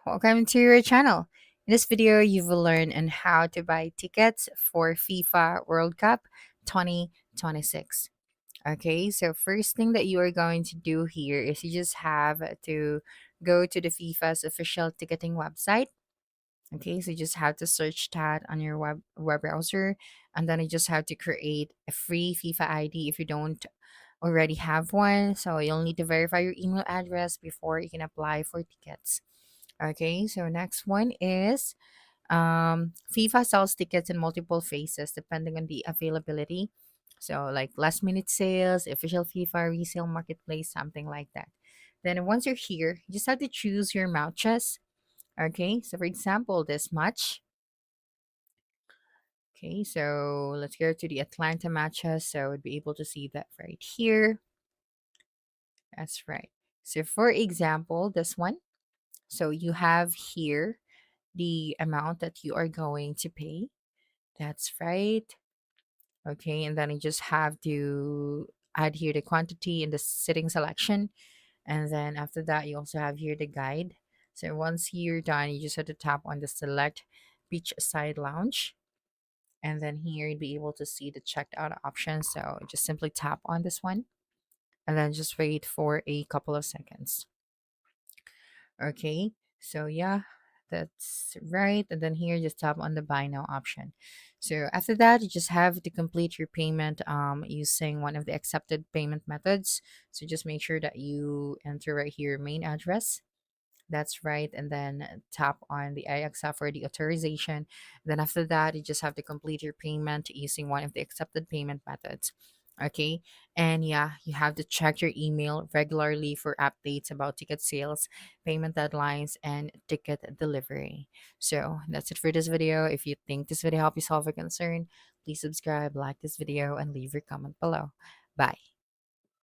Welcome to your channel. In this video, you will learn on how to buy tickets for FIFA World Cup 2026. Okay, so first thing that you are going to do here is you just have to go to the FIFA's official ticketing website. Okay, so you just have to search that on your web browser, and then you just have to create a free FIFA ID if you don't already have one. So you'll need to verify your email address before you can apply for tickets. Okay, so next one is FIFA sells tickets in multiple phases depending on the availability. So, like last minute sales, official FIFA resale marketplace, something like that. Then, once you're here, you just have to choose your matches. Okay, so for example, this match. Okay, so let's go to the Atlanta matches. So, we'd be able to see that right here. That's right. So, for example, this one. So, you have here the amount that you are going to pay. That's right. Okay, and then you just have to add here the quantity in the sitting selection. And then after that, you also have here the guide. So once you're done, you just have to tap on the select beachside lounge. And then here you'll be able to see the checked out option. So just simply tap on this one and then just wait for a couple of seconds. Okay, so yeah, that's right. And then here, just tap on the buy now option. So after that, you just have to complete your payment using one of the accepted payment methods. So just make sure that you enter right here main address. That's right. And then tap on the I accept for the authorization. Then after that, you just have to complete your payment using one of the accepted payment methods. Okay. And yeah, you have to check your email regularly for updates about ticket sales, payment deadlines, and ticket delivery. So that's it for this video. If you think this video helped you solve a concern, please subscribe, like this video, and leave your comment below. Bye.